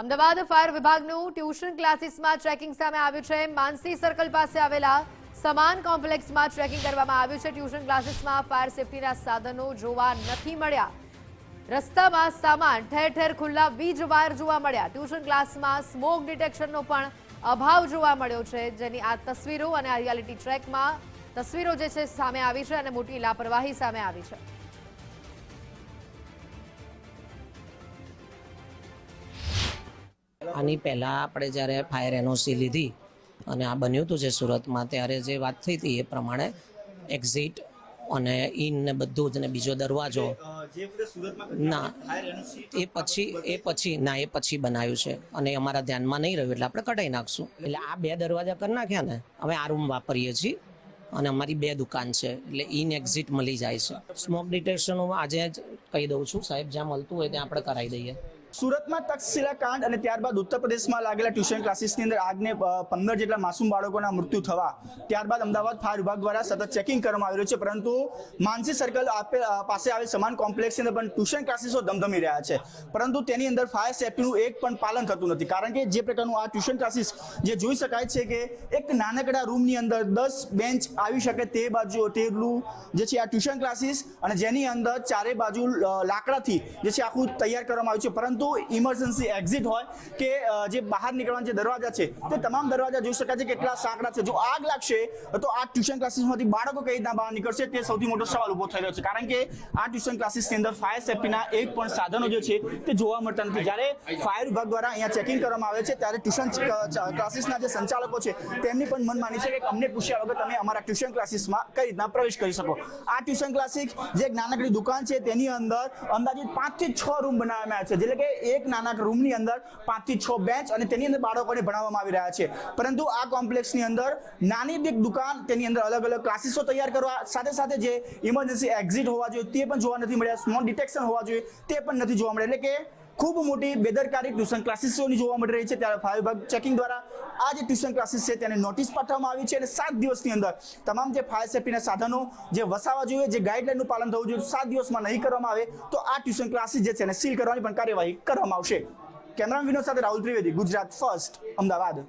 Ahmedabad fire વિભાગનું tuition ક્લાસીસમાં checking સામે આવ્યું છે। માનસી સર્કલ પાસે આવેલા સમાન કોમ્પ્લેક્સમાં ચેકિંગ કરવામાં આવ્યું છે। ટ્યુશન ક્લાસીસમાં ફાયર સેફટીના સાધનો જોવા નથી મળ્યા। રસ્તામાં સામાન ઠેર ઠેર ખુલ્લા વીજ વાયર જોવા મળ્યા। ટ્યુશન ક્લાસમાં સ્મોક ડિટેક્શનનો પણ અભાવ જોવા મળ્યો છે, જેની આ તસવીરો અને આ રિયાલિટી ટ્રેકમાં તસવીરો જે છે સામે આવી છે અને મોટી લાપરવાહી સામે આવી છે। આની પહેલાં આપણે જ્યારે ફાયર એનઓસી લીધી અને આ બન્યું હતું જે સુરતમાં, ત્યારે જે વાત થઈ હતી એ પ્રમાણે એક્ઝિટ અને ઇન ને બધું જ ને બીજો દરવાજો ના એ પછી બનાવ્યું છે અને અમારા ધ્યાનમાં નહીં રહ્યું એટલે આપણે કઢાઈ નાખશું। એટલે આ બે દરવાજા કરી નાખ્યા ને, અમે આ રૂમ વાપરીએ છીએ અને અમારી બે દુકાન છે એટલે ઇન એક્ઝિટ મળી જાય છે। સ્મોક ડિટેક્શન આજે જ કહી દઉં છું સાહેબ, જ્યાં મળતું હોય ત્યાં આપણે કરાવી દઈએ। સુરતમાં તક્ષશિલા કાંડ અને ત્યારબાદ ઉત્તર પ્રદેશમાં લાગેલા ટ્યુશન ક્લાસીસની અંદર આગને 15 જેટલા માસૂમ બાળકોના મૃત્યુ થવા ત્યારબાદ અમદાવાદ ફાયર વિભાગ દ્વારા સતત ચેકિંગ કરવામાં આવી રહ્યું છે, પરંતુ માનસી સર્કલ પાસે આવેલ સમાન કોમ્પ્લેક્સની અંદર પણ ટ્યુશન ક્લાસીસો ધમધમી રહ્યા છે, પરંતુ તેની અંદર ફાયર સેફટીનું એક પણ પાલન થતું નથી। કારણ કે જે પ્રકારનું આ ટ્યુશન ક્લાસીસ જે જોઈ શકાય છે કે એક નાનકડા રૂમની અંદર 10 બેન્ચ આવી શકે તે બાજુ તેટલું જે છે આ ટ્યુશન ક્લાસીસ, અને જેની અંદર ચારે બાજુ લાકડાથી જે છે આખું તૈયાર કરવામાં આવ્યું છે, પરંતુ ઇમરજન્સી એક્ઝિટ હોય કે જે બહાર નીકળવાના જે દરવાજા છે તે તમામ દરવાજા જોઈ શકાય છે કેટલા સાંકડા છે। જો આગ લાગશે તો આ ટ્યુશન ક્લાસીસમાંથી બાળકો કઈ રીતના બહાર નીકળશે તે સૌથી મોટો સવાલ ઉભો થઈ રહ્યો છે, કારણ કે આ ટ્યુશન ક્લાસીસની અંદર ફાયર સેફટીના એક પણ સાધનો જે છે તે જોવા મળતા નથી। જ્યારે ફાયર વિભાગ દ્વારા અહીંયા ચેકિંગ કરવામાં આવે છે ત્યારે ટ્યુશન ક્લાસીસના જે સંચાલકો છે તેમની પણ મનમાની છે કે અમને પૂછ્યા વગર તમે અમારા ટ્યુશન ક્લાસીસમાં કઈ રીતના પ્રવેશ કરી શકો। આ ટ્યુશન ક્લાસીસ જે એક નાનકડી દુકાન છે તેની અંદર અંદાજિત 5 થી 6 રૂમ બનાવવામાં આવ્યા છે, એટલે કે એક નાના રૂમની અંદર 5 થી 6 બેન્ચ અને તેની અંદર બાળકોને ભણાવવામાં આવી રહ્યા છે, પરંતુ આ કોમ્પ્લેક્સની અંદર નાની એક દુકાન તેની અંદર અલગ અલગ ક્લાસીસો તૈયાર કરવા સાથે સાથે જે ઇમરજન્સી એક્ઝિટ હોવા જોઈએ તે પણ જોવા નથી મળ્યા, સ્મોક ડિટેક્શન હોવા જોઈએ તે પણ નથી જોવા મળ્યા, એટલે કે ખૂબ મોટી બેદરકારી ટ્યુશન ક્લાસીસોની જોવા મળી રહી છે। ત્યારે ફાયર વિભાગ ચેકિંગ દ્વારા આ જે ટ્યુશન ક્લાસીસ છે તેને નોટિસ પાઠવવામાં આવી છે અને 7 દિવસની અંદર તમામ જે ફાયર સેફટીના સાધનો જે વસાવવા જોઈએ, જે ગાઈડલાઈનનું પાલન થવું જોઈએ, 7 દિવસમાં નહીં કરવામાં આવે તો આ ટ્યુશન ક્લાસીસ જે છે એને સીલ કરવાની પણ કાર્યવાહી કરવામાં આવશે। કેમેરામેન વિનોદ સાથે રાહુલ ત્રિવેદી, ગુજરાત ફર્સ્ટ, અમદાવાદ।